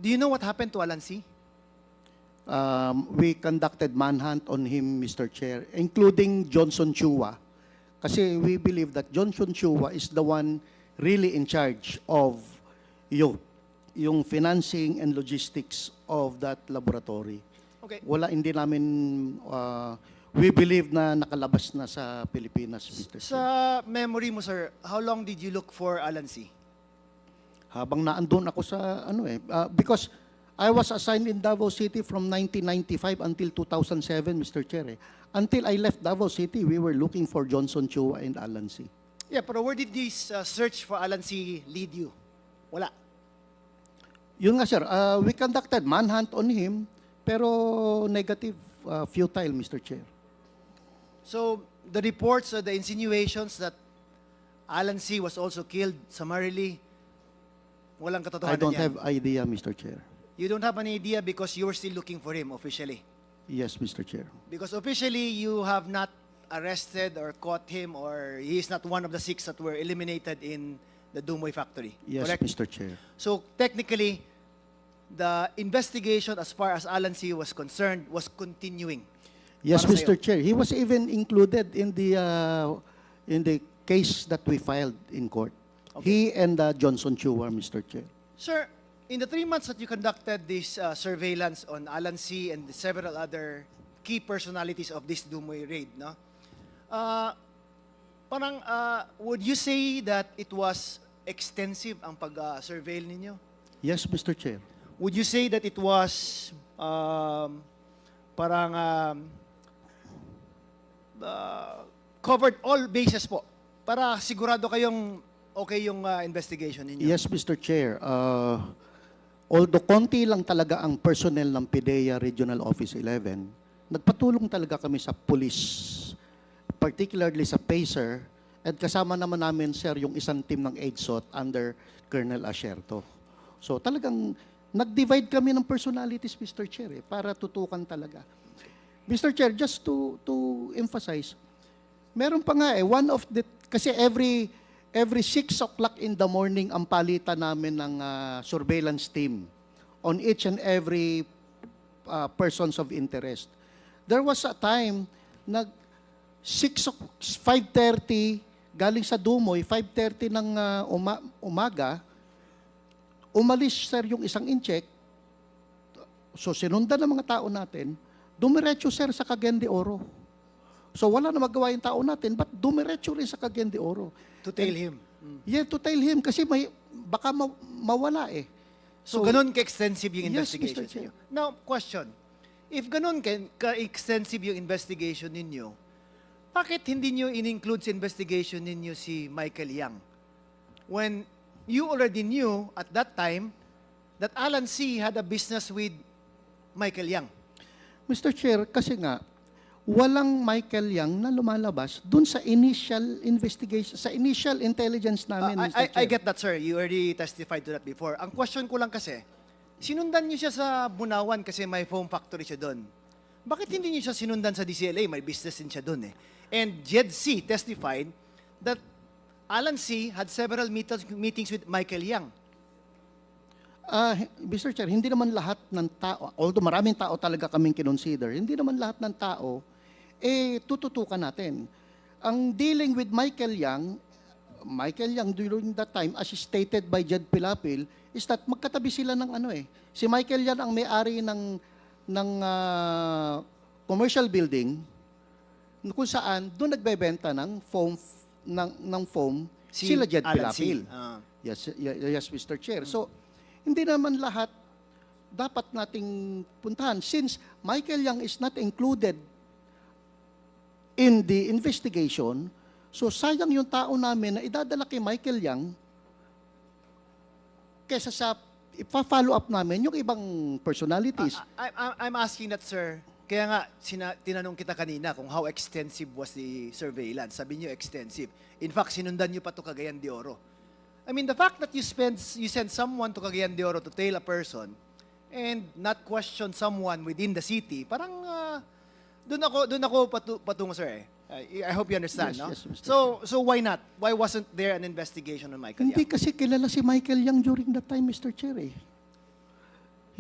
Do you know what happened to Alan C? We conducted manhunt on him, Mr. Chair, including Johnson Chua. Kasi we believe that Johnson Chua is the one really in charge of yung financing and logistics of that laboratory. Okay. Hindi namin, we believe na nakalabas na sa Pilipinas, Mr. Sa Chair. memory mo, sir, how long did you look for Alan C? Habang naandun ako sa, because I was assigned in Davao City from 1995 until 2007, Mr. Chair. Until I left Davao City, we were looking for Johnson Chua and Alan C. Yeah, pero where did this search for Alan C lead you? Wala. Yun nga, sir. We conducted manhunt on him, pero negative, futile, Mr. Chair. So, the reports or the insinuations that Alan C was also killed summarily, walang I katotohanan don't yan. have idea, Mr. Chair. You don't have any idea because you were still looking for him officially. Yes, Mr. Chair. Because officially, you have not arrested or caught him, or he is not one of the 6 that were eliminated in the Dumoy factory. Yes, Correct? Mr. Chair. So technically, the investigation as far as Alan C. was concerned was continuing. Yes, Para Mr. sa'yo. Chair. He was even included in the case that we filed in court. He and Johnson Chua, Mr. Chair. Sir, in the 3 months that you conducted this surveillance on Alan C. and several other key personalities of this Dumoy raid, no? Would you say that it was extensive ang pag-surveil ninyo? Yes, Mr. Chair. Would you say that it was covered all bases po para sigurado kayong okay yung investigation ninyo? Yes, Mr. Chair. Although konti lang talaga ang personnel ng PIDEA Regional Office 11, nagpatulong talaga kami sa police, particularly sa PACER, at kasama naman namin, sir, yung isang team ng EDSOT under Colonel Asherto. So talagang nag-divide kami ng personalities, Mr. Chair, para tutukan talaga. Mr. Chair, just to emphasize, meron pa nga one of the, kasi every 6 o'clock in the morning ang palitan namin ng surveillance team on each and every persons of interest. There was a time na 5:30 galing sa Dumoy, 5:30 ng umaga, umalis, sir, yung isang incheck. So sinundan ng mga tao natin, dumiretso, sir, sa Cagayan de Oro. So wala na magawa yung tao natin, but dumiretso rin sa Cagayan de Oro. To tail him. Yeah, to tail him kasi baka mawala eh. So ganun ka-extensive yung Yes, investigation Mr. Chair. ninyo. Now, question. If ganun ka-extensive yung investigation ninyo, bakit hindi nyo in-include sa investigation ninyo si Michael Yang? When you already knew at that time that Alan C. had a business with Michael Yang. Mr. Chair, kasi nga, walang Michael Yang na lumalabas dun sa initial investigation, sa initial intelligence namin, Mr. Chair. I get that, sir. You already testified to that before. Ang question ko lang kasi, sinundan niyo siya sa Bunawan kasi may foam factory siya doon. Bakit hindi niyo siya sinundan sa DCLA? May business din siya doon eh. And Jed C. testified that Alan C. had several meetings with Michael Yang. Mr. Chair, hindi naman lahat ng tao, although maraming tao talaga kaming kinonsider, hindi naman lahat ng tao, tututukan natin. Ang dealing with Michael Yang during that time, as stated by Jed Pilapil, is that magkatabi sila ng Si Michael Yang ang may-ari ng commercial building, kung saan doon nagbebenta ng foam, ng foam, sila Jed Alan Pilapil. C. Yes, Mr. Chair. So, hindi naman lahat dapat nating puntahan. Since Michael Yang is not included in the investigation, so sayang yung tao namin na idadala kay Michael Yang kesa sa ipa-follow up namin yung ibang personalities. I'm asking that, sir. Kaya nga, tinanong kita kanina kung how extensive was the surveillance. Sabi niyo extensive. In fact, sinundan niyo pa to Cagayan de Oro. I mean, the fact that you send someone to Cagayan de Oro to tail a person and not question someone within the city, parang doon ako patungo, sir. I hope you understand, Yes, no? yes, Mr. So why not? Why wasn't there an investigation on Michael Hindi Yang? kasi kilala si Michael Yang during that time, Mr. Chair.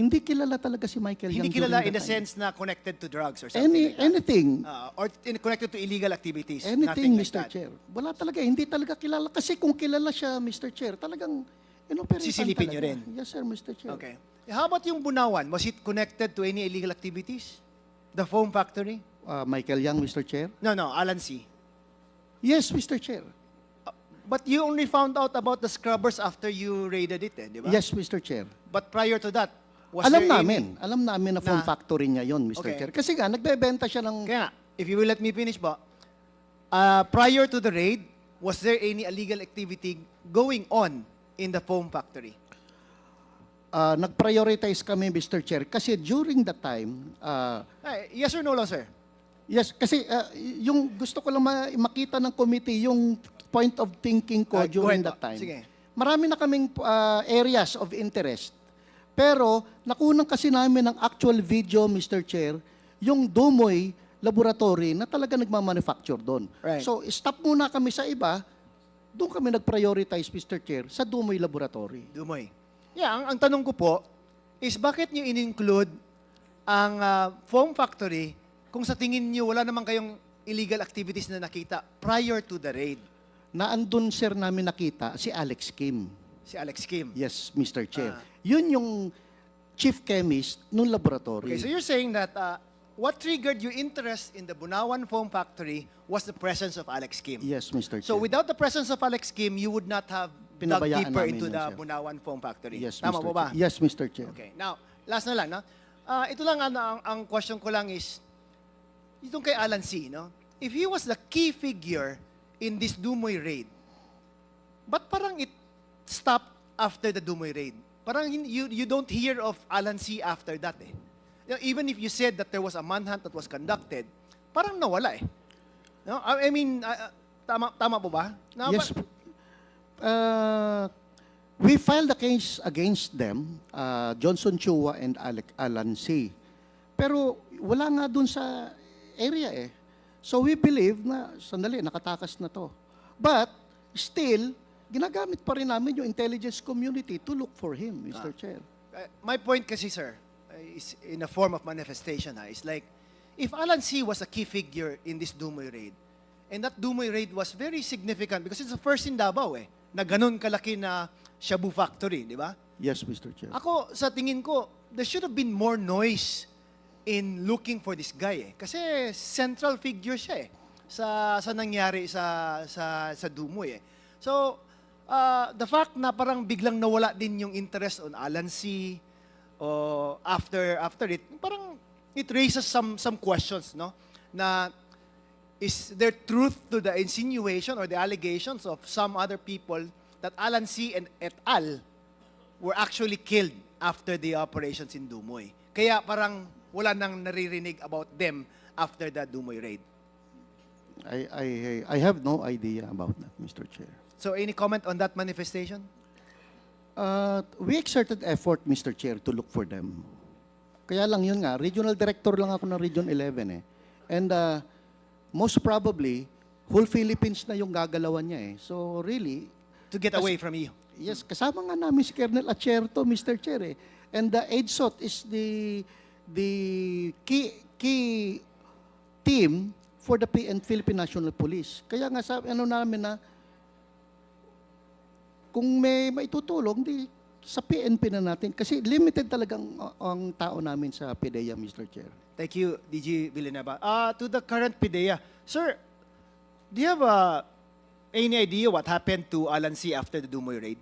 Hindi kilala talaga si Michael Hindi Yang kilala during in the that time. sense na connected to drugs or something like that. Anything. Or connected to illegal activities. Anything, nothing like Mr. that. Chair. Wala talaga, hindi talaga kilala. Kasi kung kilala siya, Mr. Chair, talagang inoperate Sisilipin talaga. niyo rin. Yes, sir, Mr. Chair. Okay. How about yung Bunawan? Was it connected to any illegal activities? The foam factory? Michael Yang, Mr. Chair. No, Alan C. Yes, Mr. Chair. But you only found out about the scrubbers after you raided it, di ba? Yes, Mr. Chair. But prior to that, was Alam there any... namin na phone Na- factory niya yon, Mr. Okay. Chair. Kasi nga, nagbebenta siya ng... Kaya nga, if you will let me finish ba, prior to the raid, was there any illegal activity going on in the foam factory? Nag-prioritize kami, Mr. Chair, kasi during that time, Yes or no lang, sir? yes, kasi yung gusto ko lang makita ng committee, yung point of thinking ko Go during ahead that po. time. Sige. Marami na kaming areas of interest. Pero nakunan kasi namin ng actual video, Mr. Chair, yung Dumoy Laboratory na talaga nagmamanufacture doon. Right. So, stop muna kami sa iba, doon kami nag-prioritize, Mr. Chair, sa Dumoy Laboratory. Dumoy. Yeah, ang tanong ko po is bakit nyo in-include ang foam factory kung sa tingin nyo wala naman kayong illegal activities na nakita prior to the raid? Na andun, sir, namin nakita si Alex Kim. Si Alex Kim. Yes, Mr. Chair. Ah. Yun yung chief chemist nung laboratory. Okay, so you're saying that what triggered your interest in the Bunawan Foam Factory was the presence of Alex Kim. Yes, Mr. Chair. So without the presence of Alex Kim, you would not have dug Pinabayaan deeper namin into yun, the sir. Bunawan Foam Factory. Yes, Tama Mr. po ba? Chair. Yes, Mr. Chair. Okay. Now, last na lang, no? Ito lang, ang question ko lang is, itong kay Alan C., no? If he was the key figure in this Dumoy raid, but parang it stopped after the Dumoy raid? Parang you don't hear of Alan C. after that, eh. You know, even if you said that there was a manhunt that was conducted, parang nawala, eh. No? I mean, tama po ba? No, Yes. We filed a case against them, Johnson Chua and Alan C. Pero wala nga dun sa area eh. So we believe na, sandali, nakatakas na to. But still, ginagamit pa rin namin yung intelligence community to look for him, Mr. Chair. My point kasi, sir, is in a form of manifestation. It's like, if Alan C. was a key figure in this Dumoy raid, and that Dumoy raid was very significant because it's the first in Davao, eh, na ganun kalaki na Shabu Factory, di ba? Yes, Mr. Chair. Ako, sa tingin ko, there should have been more noise in looking for this guy, eh. Kasi central figure siya, eh, sa nangyari sa Dumoy, eh. So, the fact na parang biglang nawala din yung interest on Alan C. O after it, parang it raises some questions, no? Na is there truth to the insinuation or the allegations of some other people that Alan C. and et al. Were actually killed after the operations in Dumoy? Kaya parang wala nang naririnig about them after the Dumoy raid. I have no idea about that, Mr. Chair. So any comment on that manifestation? We exerted effort, Mr. Chair, to look for them. Kaya lang yun nga, regional director lang ako ng Region 11 eh. And most probably, whole Philippines na yung gagalawan niya eh. So really, To get away from you. yes, kasama nga namin si Colonel Acherto, Mr. Chair eh. And the EDSOT is the key team for the Philippine National Police. Kaya nga sabi namin na kung may maitutulong, di sa PNP na natin. Kasi limited talagang ang tao namin sa PDEA, Mr. Chair. Thank you, DG Villanueva. To the current PIDEA, sir, do you have any idea what happened to Alan C. after the Dumoy raid?